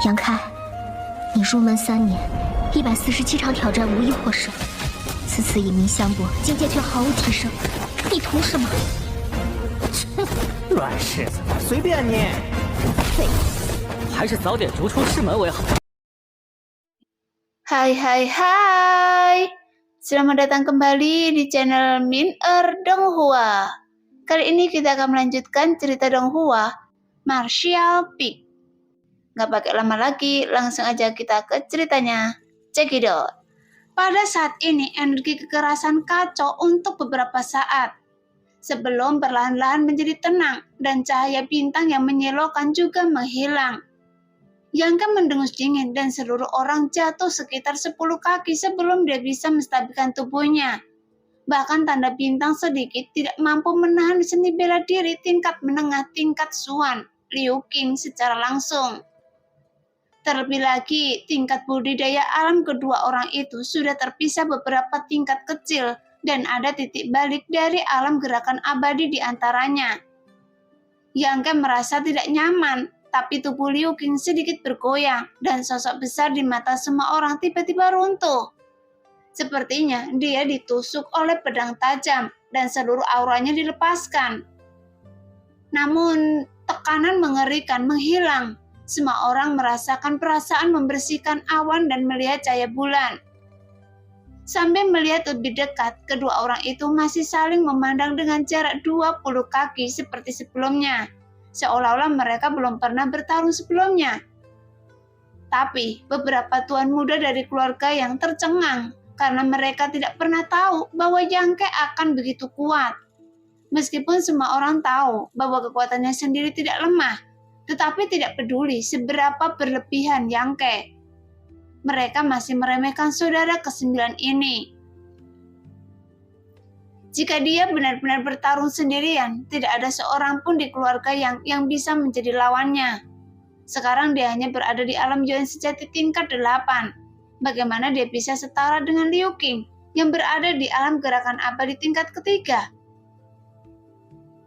杨开，你入门3年，147场挑战无一获胜，此次以名相搏，境界却毫无提升，你图什么？乱柿子，随便你。废物，还是早点逐出师门为好。Hai, selamat datang kembali di channel Min-er Donghua. Kali ini kita akan melanjutkan cerita Donghua, Martial Peak. Gak pakai lama lagi, langsung aja kita ke ceritanya. Check it out. Pada saat ini energi kekerasan kacau untuk beberapa saat, sebelum perlahan-lahan menjadi tenang dan cahaya bintang yang menyilaukan juga menghilang. Yangke mendengus dingin dan seluruh orang jatuh sekitar 10 kaki sebelum dia bisa menstabilkan tubuhnya. Bahkan tanda bintang sedikit tidak mampu menahan seni bela diri tingkat menengah tingkat Suan, Liu Qing secara langsung. Terlebih lagi, tingkat budidaya alam kedua orang itu sudah terpisah beberapa tingkat kecil dan ada titik balik dari alam gerakan abadi di antaranya. Yangke merasa tidak nyaman, tapi tubuh Liu Qing sedikit bergoyang dan sosok besar di mata semua orang tiba-tiba runtuh. Sepertinya dia ditusuk oleh pedang tajam dan seluruh auranya dilepaskan. Namun, tekanan mengerikan menghilang. Semua orang merasakan perasaan membersihkan awan dan melihat cahaya bulan. Sambil melihat lebih dekat, kedua orang itu masih saling memandang dengan jarak 20 kaki seperti sebelumnya. Seolah-olah mereka belum pernah bertarung sebelumnya. Tapi, beberapa tuan muda dari keluarga yang tercengang karena mereka tidak pernah tahu bahwa Yangke akan begitu kuat. Meskipun semua orang tahu bahwa kekuatannya sendiri tidak lemah, tetapi tidak peduli seberapa berlebihan Yangke. Mereka masih meremehkan saudara ke-9 ini. Jika dia benar-benar bertarung sendirian, tidak ada seorang pun di keluarga yang bisa menjadi lawannya. Sekarang dia hanya berada di alam Yuan sejati tingkat 8. Bagaimana dia bisa setara dengan Liu Qing yang berada di alam gerakan abadi tingkat ketiga?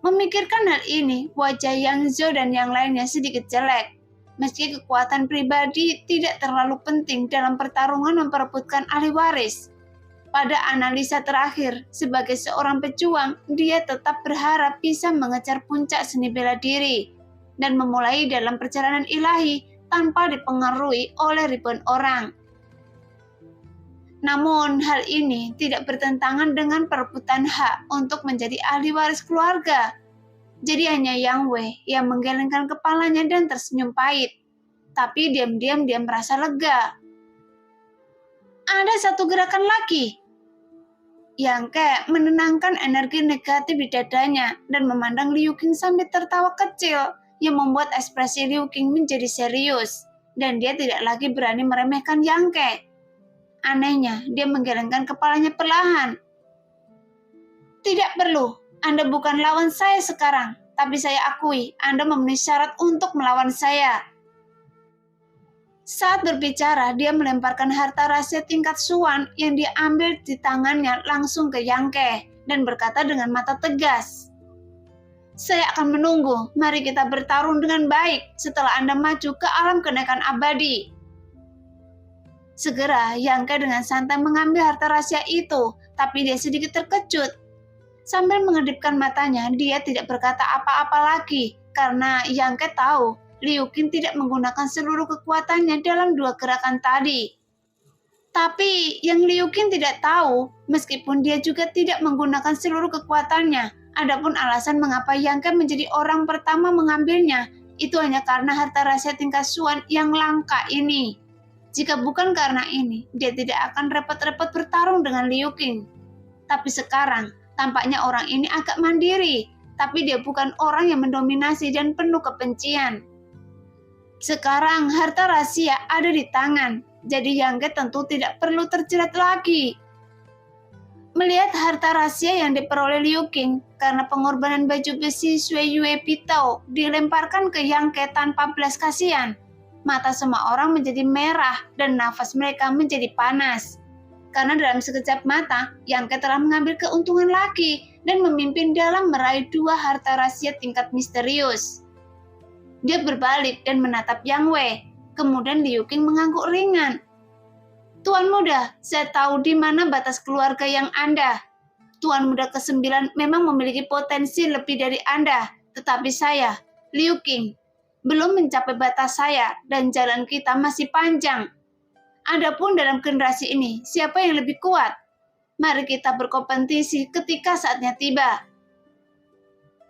Memikirkan hal ini, wajah Yang Zhou dan yang lainnya sedikit jelek. Meski kekuatan pribadi tidak terlalu penting dalam pertarungan memperebutkan ahli waris. Pada analisa terakhir, sebagai seorang pejuang, dia tetap berharap bisa mengejar puncak seni bela diri dan memulai dalam perjalanan ilahi tanpa dipengaruhi oleh ribuan orang. Namun, hal ini tidak bertentangan dengan perebutan hak untuk menjadi ahli waris keluarga. Jadi hanya Yang Wei yang menggelengkan kepalanya dan tersenyum pahit. Tapi diam-diam dia merasa lega. Ada satu gerakan lagi. Yangke menenangkan energi negatif di dadanya dan memandang Liu Qing sambil tertawa kecil yang membuat ekspresi Liu Qing menjadi serius. Dan dia tidak lagi berani meremehkan Yangke. Anehnya, dia menggelengkan kepalanya perlahan. Tidak perlu, Anda bukan lawan saya sekarang, tapi saya akui Anda memenuhi syarat untuk melawan saya. Saat berbicara, dia melemparkan harta rahasia tingkat Suan yang dia ambil di tangannya langsung ke Yangke dan berkata dengan mata tegas, "Saya akan menunggu, mari kita bertarung dengan baik setelah Anda maju ke alam kenaikan abadi." Segera, Yangke dengan santai mengambil harta rahasia itu, tapi dia sedikit terkejut. Sambil mengedipkan matanya, dia tidak berkata apa-apa lagi, karena Yangke tahu Liu Qing tidak menggunakan seluruh kekuatannya dalam 2 gerakan tadi. Tapi yang Liu Qing tidak tahu, meskipun dia juga tidak menggunakan seluruh kekuatannya, adapun alasan mengapa Yangke menjadi orang pertama mengambilnya, itu hanya karena harta rahasia tingkat Suan yang langka ini. Jika bukan karena ini, dia tidak akan repot-repot bertarung dengan Liu Qing. Tapi sekarang, tampaknya orang ini agak mandiri, tapi dia bukan orang yang mendominasi dan penuh kebencian. Sekarang harta rahasia ada di tangan, jadi Yangke tentu tidak perlu terjerat lagi. Melihat harta rahasia yang diperoleh Liu Qing karena pengorbanan baju besi Sui Yue Pitao dilemparkan ke Yangke tanpa belas kasihan, mata semua orang menjadi merah dan nafas mereka menjadi panas. Karena dalam sekejap mata, Yangke telah mengambil keuntungan lagi dan memimpin dalam meraih 2 harta rahasia tingkat misterius. Dia berbalik dan menatap Yang Wei. Kemudian Liu Qing mengangguk ringan. Tuan Muda, saya tahu di mana batas keluarga yang Anda. Tuan Muda ke-9 memang memiliki potensi lebih dari Anda, tetapi saya, Liu Qing, belum mencapai batas saya dan jalan kita masih panjang. Adapun dalam generasi ini, siapa yang lebih kuat? Mari kita berkompetisi ketika saatnya tiba.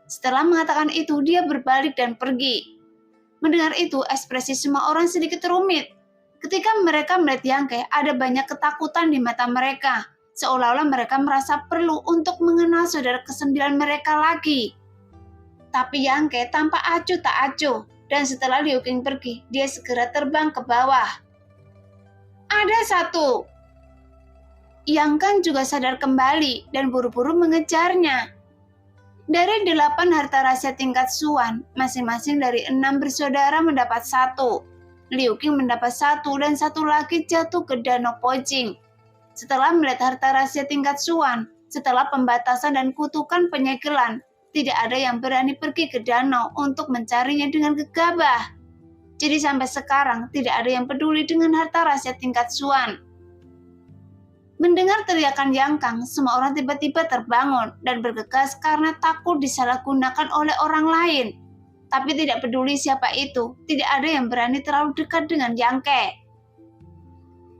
Setelah mengatakan itu, dia berbalik dan pergi. Mendengar itu, ekspresi semua orang sedikit rumit. Ketika mereka melihat Yang Ke, ada banyak ketakutan di mata mereka, seolah-olah mereka merasa perlu untuk mengenal saudara ke-9 mereka lagi. Tapi Yang Ke tampak acuh tak acuh, dan setelah Liu Qing pergi, dia segera terbang ke bawah. Ada satu. Yang Kan juga sadar kembali dan buru-buru mengejarnya. Dari 8 harta rahasia tingkat Suan, masing-masing dari 6 bersaudara mendapat 1. Liu Qing mendapat 1 dan 1 lagi jatuh ke Danau Pojing. Setelah melihat harta rahasia tingkat Suan, setelah pembatasan dan kutukan penyegelan, tidak ada yang berani pergi ke danau untuk mencarinya dengan gegabah. Jadi sampai sekarang tidak ada yang peduli dengan harta rahasia tingkat Suan. Mendengar teriakan Yang Kang, semua orang tiba-tiba terbangun dan bergegas karena takut disalahgunakan oleh orang lain. Tapi tidak peduli siapa itu, tidak ada yang berani terlalu dekat dengan Yang Ke.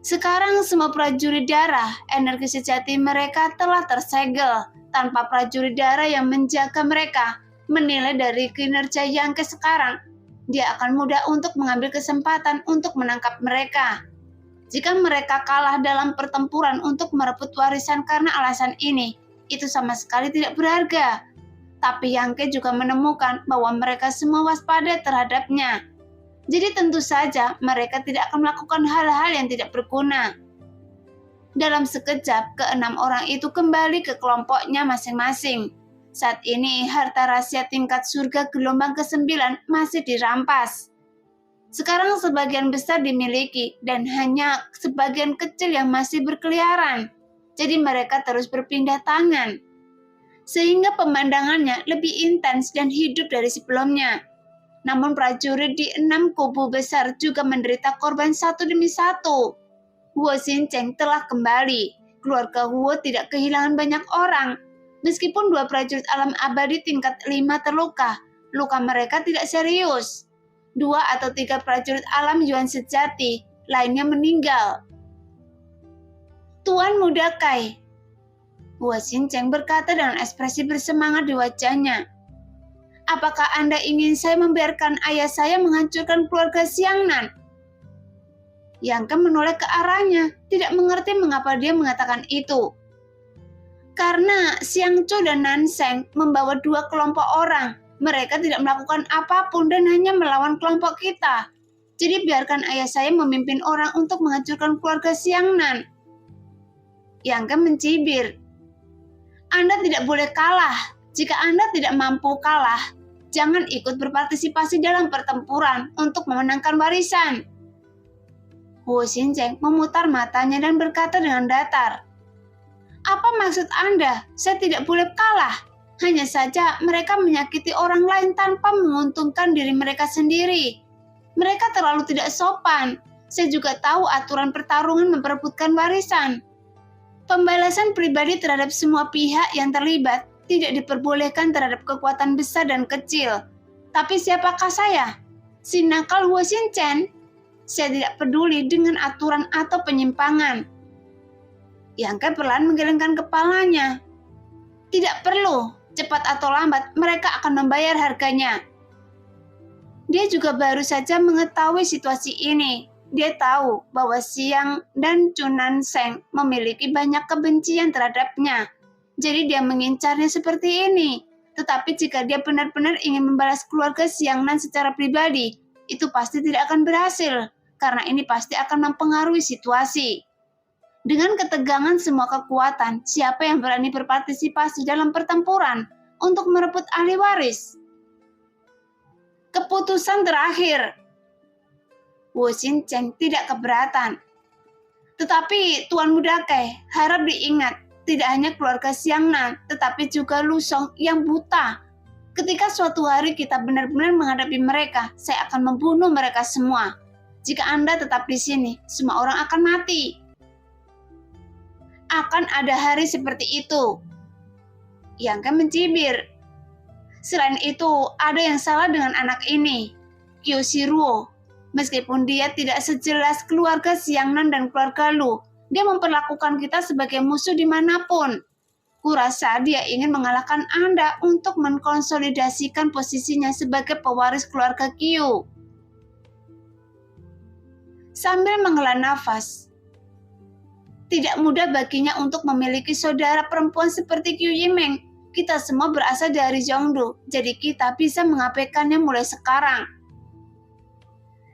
Sekarang semua prajurit darah, energi sejati mereka telah tersegel. Tanpa prajurit darah yang menjaga mereka, menilai dari kinerja Yang Ke sekarang, dia akan mudah untuk mengambil kesempatan untuk menangkap mereka. Jika mereka kalah dalam pertempuran untuk merebut warisan karena alasan ini, itu sama sekali tidak berharga. Tapi Yang Ke juga menemukan bahwa mereka semua waspada terhadapnya. Jadi tentu saja mereka tidak akan melakukan hal-hal yang tidak berguna. Dalam sekejap, ke-6 orang itu kembali ke kelompoknya masing-masing. Saat ini, harta rahasia tingkat surga gelombang ke-9 masih dirampas. Sekarang sebagian besar dimiliki dan hanya sebagian kecil yang masih berkeliaran. Jadi mereka terus berpindah tangan. Sehingga pemandangannya lebih intens dan hidup dari sebelumnya. Namun prajurit di 6 kubu besar juga menderita korban satu demi satu. Huo Xincheng telah kembali. Keluarga Huo tidak kehilangan banyak orang. Meskipun 2 prajurit alam abadi tingkat 5 terluka, luka mereka tidak serius. 2 atau 3 prajurit alam Yuan sejati lainnya meninggal. Tuan Muda Kai, Huo Xincheng berkata dengan ekspresi bersemangat di wajahnya. Apakah Anda ingin saya membiarkan ayah saya menghancurkan keluarga Xiangnan? Yang Ke menoleh ke arahnya, tidak mengerti mengapa dia mengatakan itu. Karena Xiang Zhou dan Nanseng membawa 2 kelompok orang. Mereka tidak melakukan apapun dan hanya melawan kelompok kita. Jadi biarkan ayah saya memimpin orang untuk menghancurkan keluarga Xiangnan. Yang Ke mencibir. Anda tidak boleh kalah. Jika Anda tidak mampu kalah, jangan ikut berpartisipasi dalam pertempuran untuk memenangkan warisan. Huo Xincheng memutar matanya dan berkata dengan datar. Apa maksud Anda? Saya tidak boleh kalah. Hanya saja mereka menyakiti orang lain tanpa menguntungkan diri mereka sendiri. Mereka terlalu tidak sopan. Saya juga tahu aturan pertarungan memperebutkan warisan. Pembalasan pribadi terhadap semua pihak yang terlibat tidak diperbolehkan terhadap kekuatan besar dan kecil. Tapi siapakah saya? Si nakal Huo Xincheng? Saya tidak peduli dengan aturan atau penyimpangan. Yang Ke perlahan menggelengkan kepalanya. Tidak perlu, cepat atau lambat mereka akan membayar harganya. Dia juga baru saja mengetahui situasi ini. Dia tahu bahwa Xiang dan Chunan Seng memiliki banyak kebencian terhadapnya. Jadi dia mengincarnya seperti ini. Tetapi jika dia benar-benar ingin membalas keluarga Xiangnan secara pribadi, itu pasti tidak akan berhasil. Karena ini pasti akan mempengaruhi situasi. Dengan ketegangan semua kekuatan, siapa yang berani berpartisipasi dalam pertempuran untuk merebut ahli waris? Keputusan terakhir. Huo Xincheng tidak keberatan. Tetapi Tuan Muda Kai, harap diingat, tidak hanya keluarga Xiangnan, tetapi juga Lu Song yang buta. Ketika suatu hari kita benar-benar menghadapi mereka, saya akan membunuh mereka semua. Jika Anda tetap di sini, semua orang akan mati. Akan ada hari seperti itu. Yang Ken mencibir. Selain itu, ada yang salah dengan anak ini, Kyoshiro. Meskipun dia tidak sejelas keluarga Xiangnan dan keluarga Lu, dia memperlakukan kita sebagai musuh dimanapun. Kurasa dia ingin mengalahkan Anda untuk mengkonsolidasikan posisinya sebagai pewaris keluarga Kyu. Sambil menghela nafas, tidak mudah baginya untuk memiliki saudara perempuan seperti Kyu Yimeng. Kita semua berasal dari Zhongdu, jadi kita bisa mengabaikannya mulai sekarang.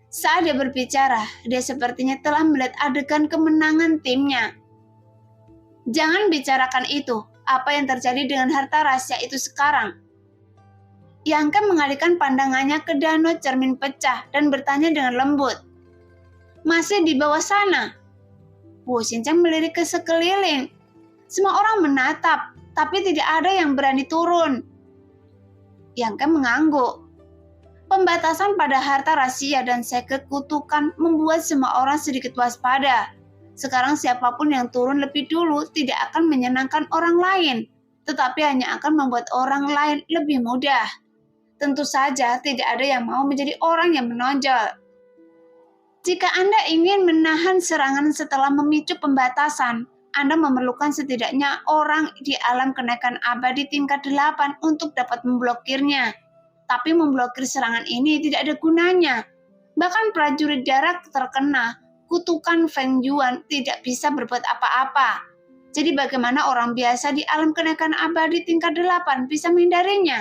Saat dia berbicara, dia sepertinya telah melihat adegan kemenangan timnya. Jangan bicarakan itu. Apa yang terjadi dengan harta rahasia itu sekarang? Yang Ken mengalihkan pandangannya ke danau cermin pecah dan bertanya dengan lembut. Masih di bawah sana? Wu Xincheng melirik ke sekeliling. Semua orang menatap, tapi tidak ada yang berani turun. Yang Ken mengangguk. Pembatasan pada harta rahasia dan segel kutukan membuat semua orang sedikit waspada. Sekarang siapapun yang turun lebih dulu tidak akan menyenangkan orang lain, tetapi hanya akan membuat orang lain lebih mudah. Tentu saja tidak ada yang mau menjadi orang yang menonjol. Jika Anda ingin menahan serangan setelah memicu pembatasan, Anda memerlukan setidaknya orang di alam kenaikan abadi tingkat 8 untuk dapat memblokirnya. Tapi memblokir serangan ini tidak ada gunanya. Bahkan prajurit darat terkena kutukan Feng Yuan tidak bisa berbuat apa-apa. Jadi bagaimana orang biasa di alam kenaikan abadi tingkat 8 bisa menghindarinya?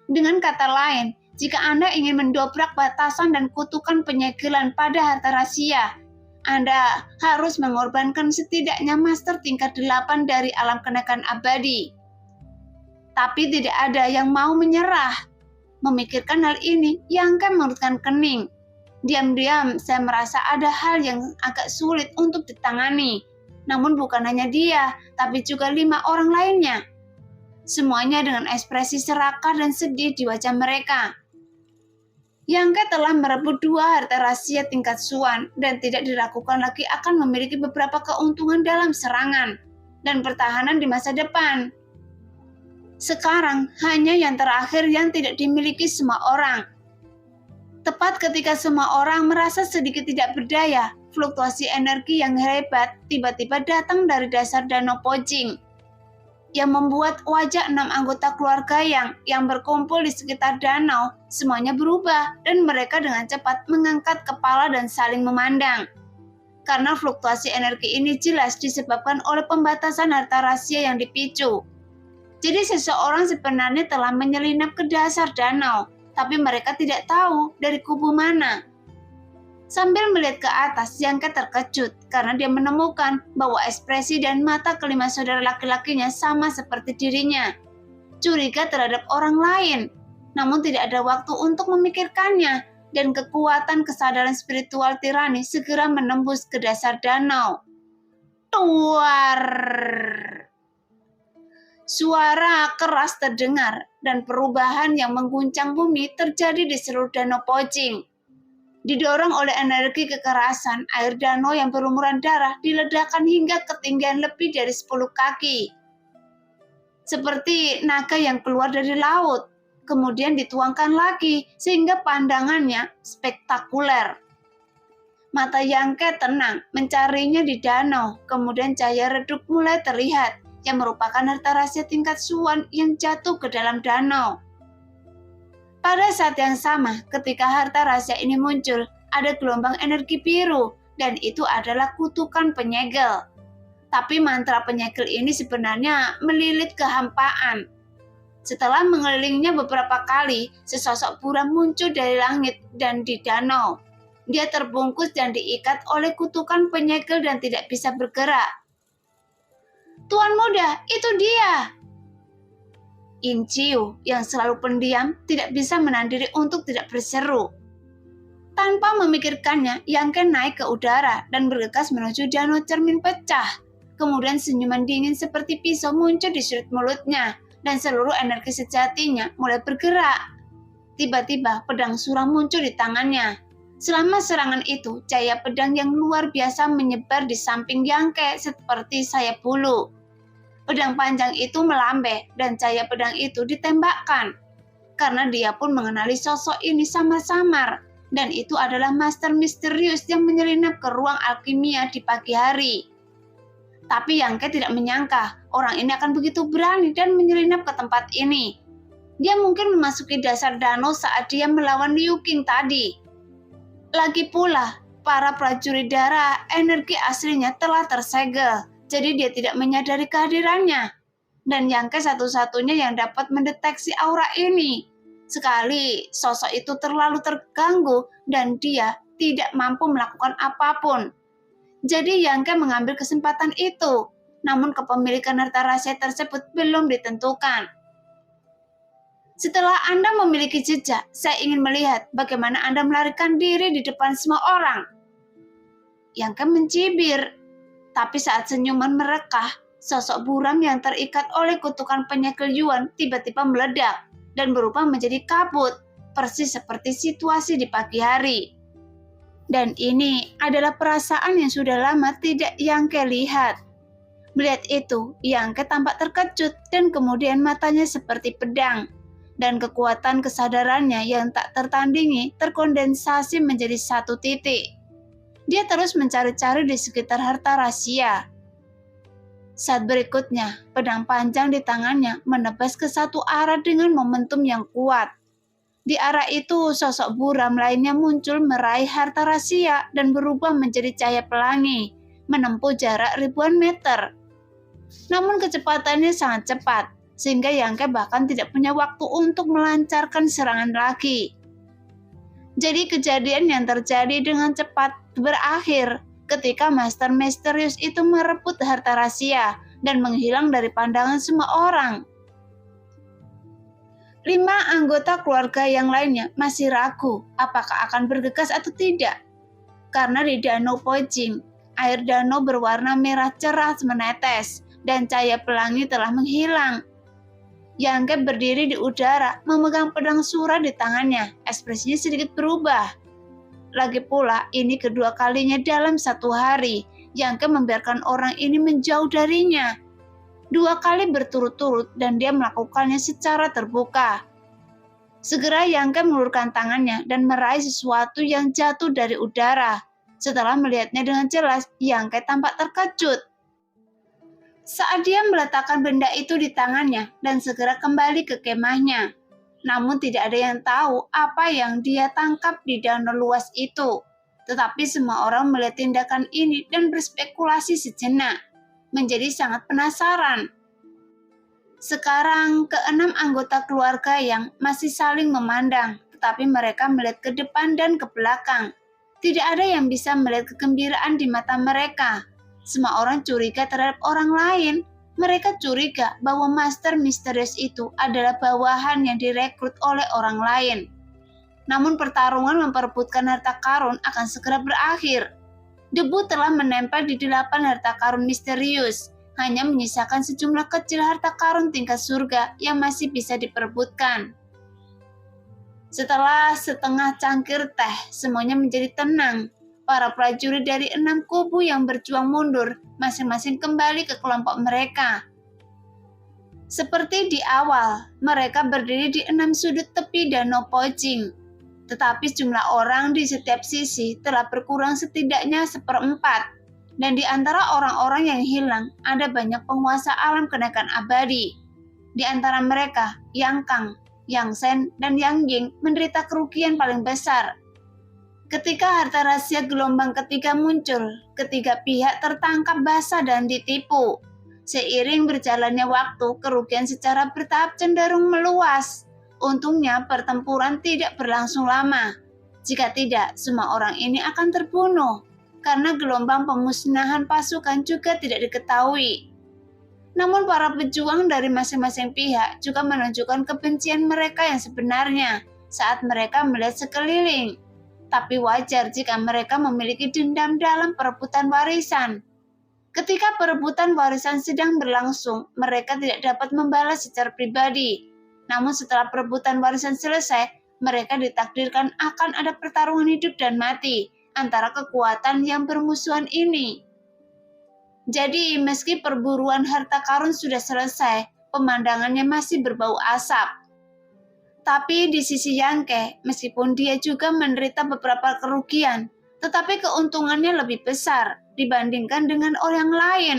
Dengan kata lain, jika Anda ingin mendobrak batasan dan kutukan penyegelan pada harta rahasia, Anda harus mengorbankan setidaknya master tingkat 8 dari alam kenaikan abadi. Tapi tidak ada yang mau menyerah. Memikirkan hal ini, Yang Ken mengerutkan kening. Diam-diam saya merasa ada hal yang agak sulit untuk ditangani. Namun bukan hanya dia, tapi juga 5 orang lainnya. Semuanya dengan ekspresi serakah dan sedih di wajah mereka. Yang Ken telah merebut 2 harta rahasia tingkat Xuan dan tidak diragukan lagi akan memiliki beberapa keuntungan dalam serangan dan pertahanan di masa depan. Sekarang hanya yang terakhir yang tidak dimiliki semua orang. Tepat ketika semua orang merasa sedikit tidak berdaya, fluktuasi energi yang hebat tiba-tiba datang dari dasar danau Pojing, yang membuat wajah 6 anggota keluarga yang berkumpul di sekitar danau semuanya berubah dan mereka dengan cepat mengangkat kepala dan saling memandang. Karena fluktuasi energi ini jelas disebabkan oleh pembatasan harta rahasia yang dipicu. Jadi seseorang sebenarnya telah menyelinap ke dasar danau, tapi mereka tidak tahu dari kubu mana. Sambil melihat ke atas, Yang Ken terkejut karena dia menemukan bahwa ekspresi dan mata kelima saudara laki-lakinya sama seperti dirinya. Curiga terhadap orang lain, namun tidak ada waktu untuk memikirkannya dan kekuatan kesadaran spiritual tirani segera menembus ke dasar danau. Tuar! Suara keras terdengar dan perubahan yang mengguncang bumi terjadi di seluruh danau Pojing. Didorong oleh energi kekerasan, air danau yang berlumuran darah diledakkan hingga ketinggian lebih dari 10 kaki. Seperti naga yang keluar dari laut, kemudian dituangkan lagi sehingga pandangannya spektakuler. Mata Yang Ken tenang mencarinya di danau, kemudian cahaya redup mulai terlihat, yang merupakan harta rahasia tingkat Xuan yang jatuh ke dalam danau. Pada saat yang sama, ketika harta rahasia ini muncul, ada gelombang energi biru, dan itu adalah kutukan penyegel. Tapi mantra penyegel ini sebenarnya melilit kehampaan. Setelah mengelilingnya beberapa kali, sesosok buram muncul dari langit dan di danau. Dia terbungkus dan diikat oleh kutukan penyegel dan tidak bisa bergerak. Tuan muda, itu dia. In Chiu yang selalu pendiam tidak bisa menahan diri untuk tidak berseru. Tanpa memikirkannya, Yang Ken naik ke udara dan bergegas menuju danau cermin pecah. Kemudian senyuman dingin seperti pisau muncul di sudut mulutnya dan seluruh energi sejatinya mulai bergerak. Tiba-tiba pedang suram muncul di tangannya. Selama serangan itu, cahaya pedang yang luar biasa menyebar di samping Yangke seperti sayap bulu. Pedang panjang itu melambai dan cahaya pedang itu ditembakkan. Karena dia pun mengenali sosok ini samar-samar, dan itu adalah master misterius yang menyelinap ke ruang alkimia di pagi hari. Tapi Yangke tidak menyangka orang ini akan begitu berani dan menyelinap ke tempat ini. Dia mungkin memasuki dasar danau saat dia melawan Liu Qing tadi. Lagi pula, para prajurit darah energi aslinya telah tersegel, jadi dia tidak menyadari kehadirannya. Dan Yangke satu-satunya yang dapat mendeteksi aura ini. Sekali sosok itu terlalu terganggu dan dia tidak mampu melakukan apapun. Jadi Yangke mengambil kesempatan itu, namun kepemilikan harta rahasia tersebut belum ditentukan. Setelah Anda memiliki jejak, saya ingin melihat bagaimana Anda melarikan diri di depan semua orang. Yangke mencibir, tapi saat senyuman merekah, sosok buram yang terikat oleh kutukan penyegel Yuan tiba-tiba meledak dan berubah menjadi kabut, persis seperti situasi di pagi hari. Dan ini adalah perasaan yang sudah lama tidak Yangke lihat. Melihat itu, Yangke tampak terkejut dan kemudian matanya seperti pedang. Dan kekuatan kesadarannya yang tak tertandingi terkondensasi menjadi satu titik. Dia terus mencari-cari di sekitar harta rahasia. Saat berikutnya, pedang panjang di tangannya menebas ke satu arah dengan momentum yang kuat. Di arah itu, sosok buram lainnya muncul meraih harta rahasia dan berubah menjadi cahaya pelangi, menempuh jarak ribuan meter. Namun kecepatannya sangat cepat, sehingga Yangke bahkan tidak punya waktu untuk melancarkan serangan lagi. Jadi kejadian yang terjadi dengan cepat berakhir ketika Master Misterius itu merebut harta rahasia dan menghilang dari pandangan semua orang. 5 anggota keluarga yang lainnya masih ragu apakah akan bergegas atau tidak. Karena di Danau Pojing, air danau berwarna merah cerah menetes dan cahaya pelangi telah menghilang. Yangke berdiri di udara, memegang pedang Sura di tangannya. Ekspresinya sedikit berubah. Lagi pula, ini kedua kalinya dalam satu hari, Yangke membiarkan orang ini menjauh darinya. 2 kali berturut-turut dan dia melakukannya secara terbuka. Segera Yangke mengulurkan tangannya dan meraih sesuatu yang jatuh dari udara. Setelah melihatnya dengan jelas, Yangke tampak terkejut. Saat dia meletakkan benda itu di tangannya dan segera kembali ke kemahnya. Namun tidak ada yang tahu apa yang dia tangkap di danau luas itu. Tetapi semua orang melihat tindakan ini dan berspekulasi sejenak, menjadi sangat penasaran. Sekarang ke-6 anggota keluarga yang masih saling memandang, tetapi mereka melihat ke depan dan ke belakang. Tidak ada yang bisa melihat kegembiraan di mata mereka. Semua orang curiga terhadap orang lain. Mereka curiga bahwa Master Misterius itu adalah bawahan yang direkrut oleh orang lain. Namun pertarungan memperebutkan harta karun akan segera berakhir. Debu telah menempel di 8 harta karun misterius. Hanya menyisakan sejumlah kecil harta karun tingkat surga yang masih bisa diperebutkan. Setelah setengah cangkir teh, semuanya menjadi tenang. Para prajurit dari 6 kubu yang berjuang mundur, masing-masing kembali ke kelompok mereka. Seperti di awal, mereka berdiri di 6 sudut tepi Danau Pojing. Tetapi jumlah orang di setiap sisi telah berkurang setidaknya 1/4. Dan di antara orang-orang yang hilang, ada banyak penguasa alam kenaikan abadi. Di antara mereka, Yang Kang, Yang Sen, dan Yang Ying menderita kerugian paling besar. Ketika harta rahasia gelombang ketiga muncul, ketiga pihak tertangkap basah dan ditipu. Seiring berjalannya waktu, kerugian secara bertahap cenderung meluas. Untungnya pertempuran tidak berlangsung lama. Jika tidak, semua orang ini akan terbunuh. Karena gelombang pemusnahan pasukan juga tidak diketahui. Namun para pejuang dari masing-masing pihak juga menunjukkan kebencian mereka yang sebenarnya saat mereka melihat sekeliling. Tapi wajar jika mereka memiliki dendam dalam perebutan warisan. Ketika perebutan warisan sedang berlangsung, mereka tidak dapat membalas secara pribadi. Namun setelah perebutan warisan selesai, mereka ditakdirkan akan ada pertarungan hidup dan mati antara kekuatan yang bermusuhan ini. Jadi, meski perburuan harta karun sudah selesai, pemandangannya masih berbau asap. Tapi di sisi Yangke, meskipun dia juga menderita beberapa kerugian, tetapi keuntungannya lebih besar dibandingkan dengan orang lain.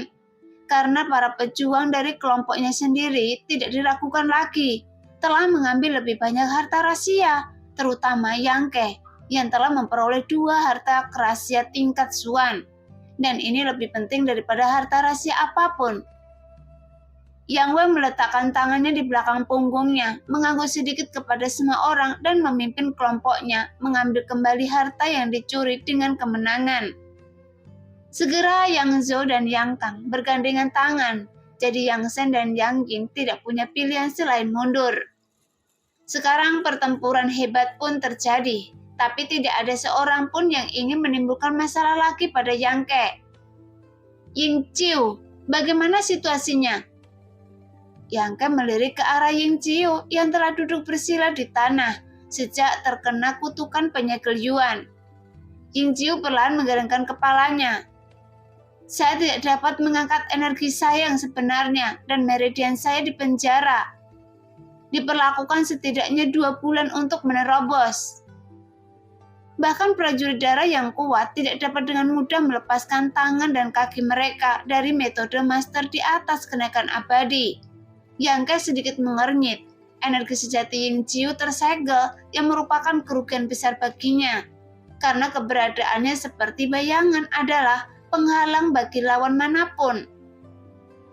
Karena para pejuang dari kelompoknya sendiri tidak diragukan lagi, telah mengambil lebih banyak harta rahasia, terutama Yangke, yang telah memperoleh 2 harta rahasia tingkat Xuan. Dan ini lebih penting daripada harta rahasia apapun. Yang Wei meletakkan tangannya di belakang punggungnya, mengangguk sedikit kepada semua orang dan memimpin kelompoknya mengambil kembali harta yang dicuri dengan kemenangan. Segera Yang Zhou dan Yang Kang bergandengan tangan, jadi Yang Shen dan Yang Ying tidak punya pilihan selain mundur. Sekarang pertempuran hebat pun terjadi, tapi tidak ada seorang pun yang ingin menimbulkan masalah lagi pada Yang Ke. Ying Qiu, bagaimana situasinya? Yang Ke melirik ke arah Ying Qiu yang telah duduk bersila di tanah sejak terkena kutukan penyegel Yuan. Ying Qiu perlahan menggelengkan kepalanya. Saya tidak dapat mengangkat energi saya yang sebenarnya dan meridian saya di penjara. Diperlakukan setidaknya 2 bulan untuk menerobos. Bahkan prajurit darah yang kuat tidak dapat dengan mudah melepaskan tangan dan kaki mereka dari metode master di atas kenaikan abadi. Yang Ke sedikit mengernyit. Energi sejati Ying Qiu tersegel yang merupakan kerugian besar baginya. Karena keberadaannya seperti bayangan adalah penghalang bagi lawan manapun.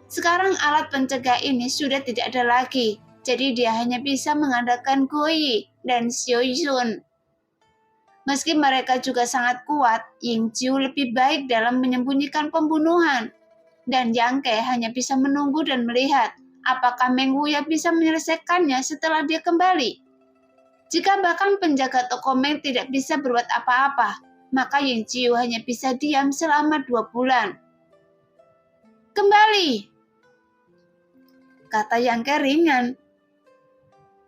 Sekarang alat pencegah ini sudah tidak ada lagi, jadi dia hanya bisa mengandalkan Guoyi dan Xiao Yun. Meski mereka juga sangat kuat, Ying Qiu lebih baik dalam menyembunyikan pembunuhan. Dan Yang Ke hanya bisa menunggu dan melihat apakah Meng Wuya bisa menyelesaikannya setelah dia kembali. Jika bahkan penjaga toko Meng tidak bisa berbuat apa-apa, maka Ying Qiu hanya bisa diam selama 2 bulan. Kembali, kata Yang Ke ringan.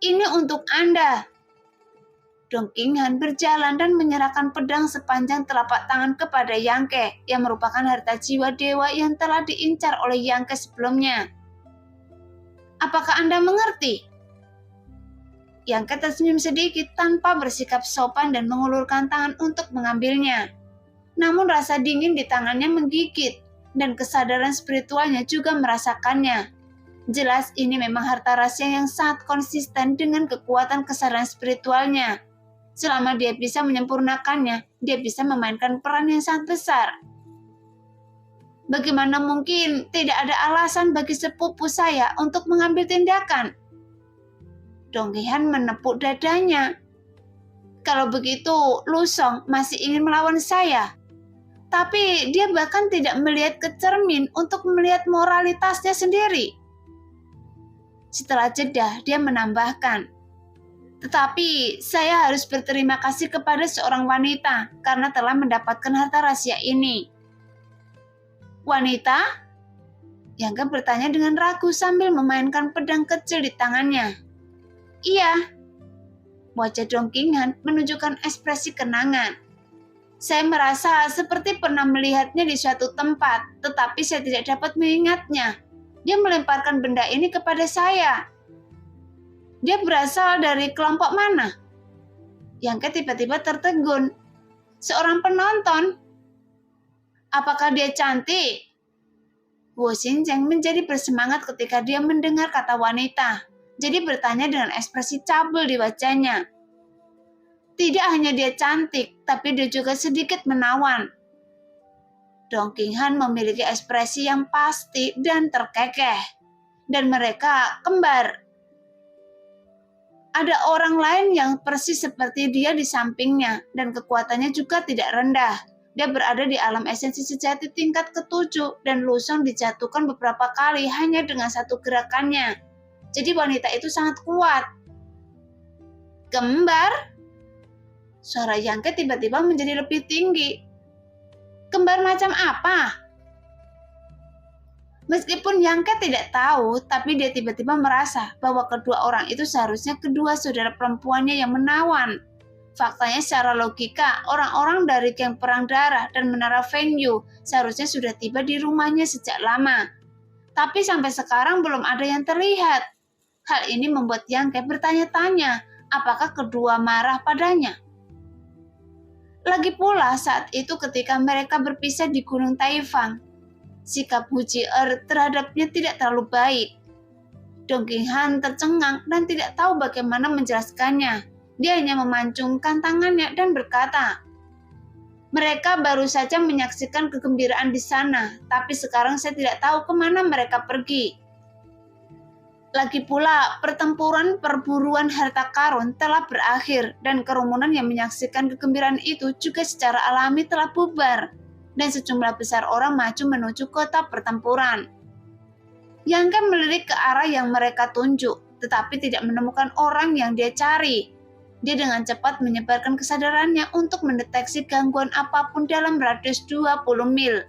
Ini untuk Anda. Dong Qinghan berjalan dan menyerahkan pedang sepanjang telapak tangan kepada Yang Ke, yang merupakan harta jiwa dewa yang telah diincar oleh Yang Ke sebelumnya. Apakah Anda mengerti? Yang Ke tersenyum sedikit tanpa bersikap sopan dan mengulurkan tangan untuk mengambilnya. Namun rasa dingin di tangannya menggigit dan kesadaran spiritualnya juga merasakannya. Jelas ini memang harta rahasia yang sangat konsisten dengan kekuatan kesadaran spiritualnya. Selama dia bisa menyempurnakannya, dia bisa memainkan peran yang sangat besar. Bagaimana mungkin tidak ada alasan bagi sepupu saya untuk mengambil tindakan? Dong Qinghan menepuk dadanya. Kalau begitu, Lu Song masih ingin melawan saya. Tapi dia bahkan tidak melihat ke cermin untuk melihat moralitasnya sendiri. Setelah jeda, dia menambahkan, tetapi saya harus berterima kasih kepada seorang wanita karena telah mendapatkan harta rahasia ini. Wanita? Yang Ke bertanya dengan ragu sambil memainkan pedang kecil di tangannya. Iya. Wajah Dong Qinghan menunjukkan ekspresi kenangan. Saya merasa seperti pernah melihatnya di suatu tempat, tetapi saya tidak dapat mengingatnya. Dia melemparkan benda ini kepada saya. Dia berasal dari kelompok mana? Yang Ke tiba-tiba tertegun. Seorang penonton. Apakah dia cantik? Wu Xinzheng menjadi bersemangat ketika dia mendengar kata wanita. Jadi bertanya dengan ekspresi cabul di wajahnya. Tidak hanya dia cantik, tapi dia juga sedikit menawan. Dong Qinghan memiliki ekspresi yang pasti dan terkekeh. Dan mereka kembar. Ada orang lain yang persis seperti dia di sampingnya, dan kekuatannya juga tidak rendah. Dia berada di alam esensi sejati tingkat ke-7, dan Lu Song dijatuhkan beberapa kali hanya dengan satu gerakannya. Jadi wanita itu sangat kuat. Kembar? Suara Yang Ke tiba-tiba menjadi lebih tinggi. Kembar macam apa? Meskipun Yangke tidak tahu, tapi dia tiba-tiba merasa bahwa kedua orang itu seharusnya kedua saudara perempuannya yang menawan. Faktanya secara logika, orang-orang dari geng perang darah dan menara Fengyu seharusnya sudah tiba di rumahnya sejak lama. Tapi sampai sekarang belum ada yang terlihat. Hal ini membuat Yangke bertanya-tanya, apakah kedua marah padanya? Lagi pula saat itu ketika mereka berpisah di Gunung Taifang, sikap Hu Ji-er terhadapnya tidak terlalu baik. Dong Qinghan tercengang dan tidak tahu bagaimana menjelaskannya. Dia hanya memancungkan tangannya dan berkata, "Mereka baru saja menyaksikan kegembiraan di sana, tapi sekarang saya tidak tahu kemana mereka pergi." Lagi pula, pertempuran perburuan harta karun telah berakhir dan kerumunan yang menyaksikan kegembiraan itu juga secara alami telah bubar dan sejumlah besar orang maju menuju kota pertempuran. Yangke melirik ke arah yang mereka tunjuk, tetapi tidak menemukan orang yang dia cari. Dia dengan cepat menyebarkan kesadarannya untuk mendeteksi gangguan apapun dalam radius 20 mil.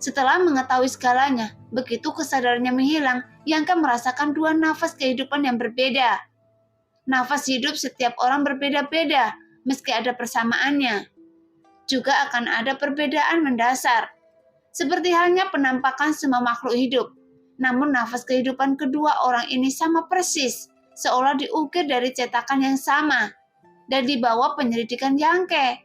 Setelah mengetahui segalanya, begitu kesadarannya menghilang, Yangke merasakan dua nafas kehidupan yang berbeda. Nafas hidup setiap orang berbeda-beda, meski ada persamaannya. Juga akan ada perbedaan mendasar. Seperti halnya penampakan semua makhluk hidup. Namun nafas kehidupan kedua orang ini sama persis, seolah diukir dari cetakan yang sama, dan di bawah penyelidikan Yangke.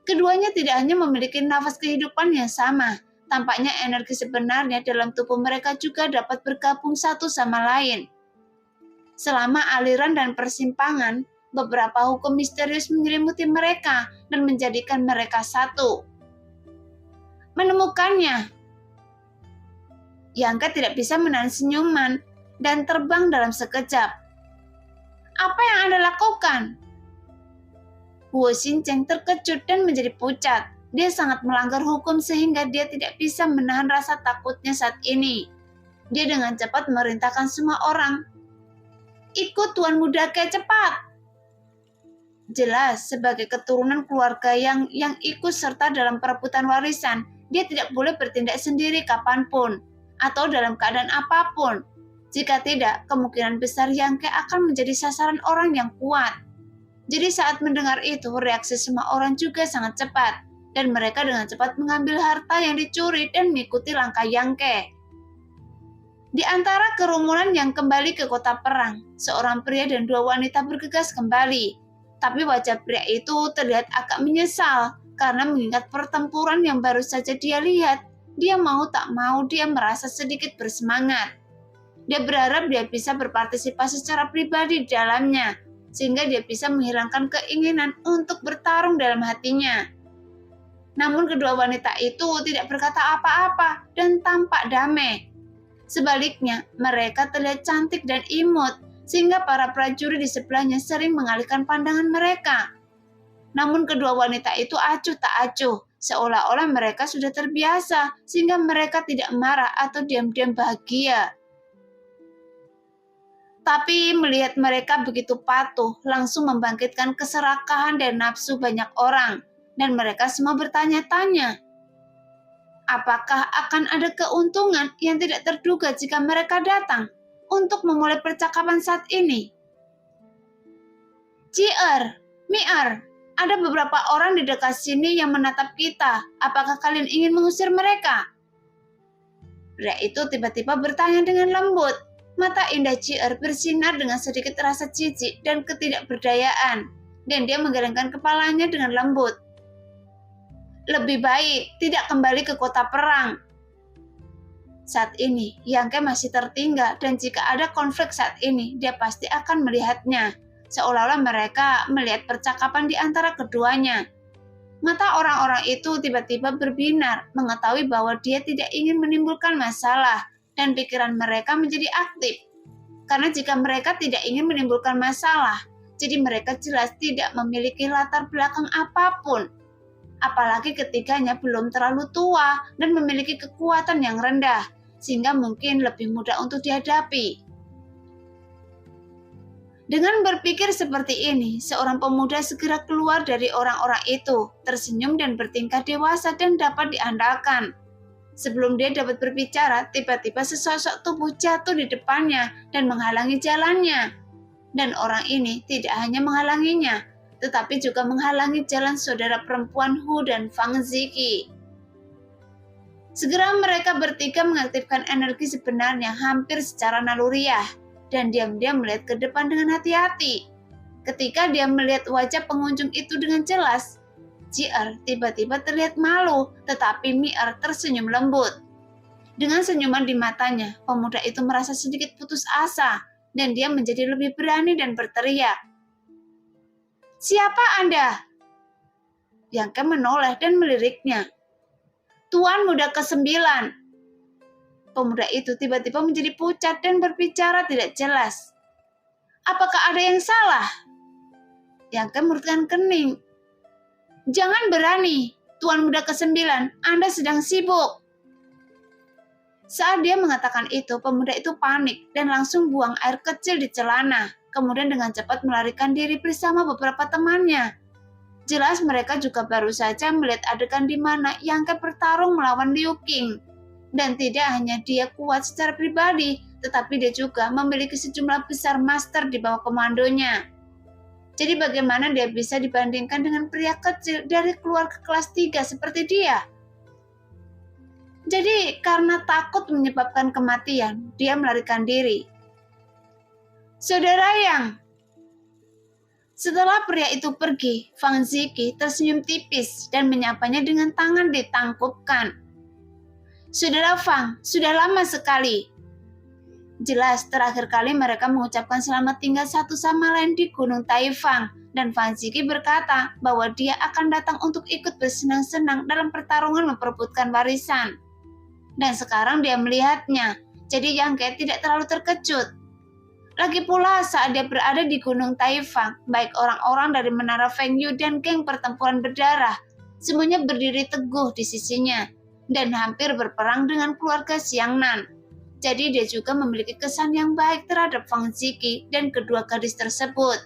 Keduanya tidak hanya memiliki nafas kehidupan yang sama, tampaknya energi sebenarnya dalam tubuh mereka juga dapat bergabung satu sama lain. Selama aliran dan persimpangan, beberapa hukum misterius menyelimuti mereka dan menjadikan mereka satu. Menemukannya, Yangke tidak bisa menahan senyuman dan terbang dalam sekejap. "Apa yang Anda lakukan?" Wu Xincheng terkejut dan menjadi pucat. Dia sangat melanggar hukum sehingga dia tidak bisa menahan rasa takutnya saat ini. Dia dengan cepat memerintahkan semua orang, "Ikut Tuan Muda Ke cepat!" Jelas, sebagai keturunan keluarga yang ikut serta dalam perebutan warisan, dia tidak boleh bertindak sendiri kapanpun, atau dalam keadaan apapun. Jika tidak, kemungkinan besar Yangke akan menjadi sasaran orang yang kuat. Jadi saat mendengar itu, reaksi semua orang juga sangat cepat. Dan mereka dengan cepat mengambil harta yang dicuri dan mengikuti langkah Yangke. Di antara kerumunan yang kembali ke kota perang, seorang pria dan dua wanita bergegas kembali. Tapi wajah pria itu terlihat agak menyesal karena mengingat pertempuran yang baru saja dia lihat. Dia mau tak mau dia merasa sedikit bersemangat. Dia berharap dia bisa berpartisipasi secara pribadi di dalamnya, sehingga dia bisa menghilangkan keinginan untuk bertarung dalam hatinya. Namun kedua wanita itu tidak berkata apa-apa dan tampak damai. Sebaliknya, mereka terlihat cantik dan imut, sehingga para prajurit di sebelahnya sering mengalihkan pandangan mereka. Namun kedua wanita itu acuh tak acuh, seolah-olah mereka sudah terbiasa, sehingga mereka tidak marah atau diam-diam bahagia. Tapi melihat mereka begitu patuh, langsung membangkitkan keserakahan dan nafsu banyak orang. Dan mereka semua bertanya-tanya, apakah akan ada keuntungan yang tidak terduga jika mereka datang untuk memulai percakapan saat ini? "Ji-er, Mi-er, ada beberapa orang di dekat sini yang menatap kita. Apakah kalian ingin mengusir mereka?" Pria itu tiba-tiba bertanya dengan lembut. Mata indah Ji-er bersinar dengan sedikit rasa jijik dan ketidakberdayaan, dan dia menggelengkan kepalanya dengan lembut. "Lebih baik tidak kembali ke kota perang." Saat ini, Yangke masih tertinggal dan jika ada konflik saat ini, dia pasti akan melihatnya. Seolah-olah mereka melihat percakapan di antara keduanya. Mata orang-orang itu tiba-tiba berbinar, mengetahui bahwa dia tidak ingin menimbulkan masalah dan pikiran mereka menjadi aktif. Karena jika mereka tidak ingin menimbulkan masalah, jadi mereka jelas tidak memiliki latar belakang apapun. Apalagi ketiganya belum terlalu tua dan memiliki kekuatan yang rendah, sehingga mungkin lebih mudah untuk dihadapi. Dengan berpikir seperti ini, seorang pemuda segera keluar dari orang-orang itu, tersenyum dan bertingkah dewasa dan dapat diandalkan. Sebelum dia dapat berbicara, tiba-tiba sesosok tubuh jatuh di depannya dan menghalangi jalannya. Dan orang ini tidak hanya menghalanginya, tetapi juga menghalangi jalan saudara perempuan Hu dan Fang Ziki. Segera mereka bertiga mengaktifkan energi sebenarnya hampir secara naluriah dan diam-diam melihat ke depan dengan hati-hati. Ketika dia melihat wajah pengunjung itu dengan jelas, Ji-er tiba-tiba terlihat malu, tetapi Mi-er tersenyum lembut. Dengan senyuman di matanya, pemuda itu merasa sedikit putus asa dan dia menjadi lebih berani dan berteriak. "Siapa Anda?" Yang Ke menoleh dan meliriknya. "Tuan muda ke-9. Pemuda itu tiba-tiba menjadi pucat dan berbicara tidak jelas. "Apakah ada yang salah?" Yang Ke merutkan kening. "Jangan berani, Tuan muda ke-9, Anda sedang sibuk." Saat dia mengatakan itu, pemuda itu panik dan langsung buang air kecil di celana, kemudian dengan cepat melarikan diri bersama beberapa temannya. Jelas mereka juga baru saja melihat adegan di mana Yang Ke bertarung melawan Liu Qing. Dan tidak hanya dia kuat secara pribadi, tetapi dia juga memiliki sejumlah besar master di bawah komandonya. Jadi bagaimana dia bisa dibandingkan dengan pria kecil dari keluarga kelas 3 seperti dia? Jadi karena takut menyebabkan kematian, dia melarikan diri. "Saudara Yang." Setelah pria itu pergi, Fang Ziki tersenyum tipis dan menyapanya dengan tangan ditangkupkan. "Saudara Fang, sudah lama sekali." Jelas terakhir kali mereka mengucapkan selamat tinggal satu sama lain di Gunung Taifang, dan Fang Ziki berkata bahwa dia akan datang untuk ikut bersenang-senang dalam pertarungan memperebutkan warisan. Dan sekarang dia melihatnya, jadi Yang Ke tidak terlalu terkejut. Lagi pula saat dia berada di Gunung Taifang, baik orang-orang dari Menara Fengyu dan geng pertempuran berdarah, semuanya berdiri teguh di sisinya, dan hampir berperang dengan keluarga Xiangnan. Jadi dia juga memiliki kesan yang baik terhadap Fang Ziki dan kedua gadis tersebut.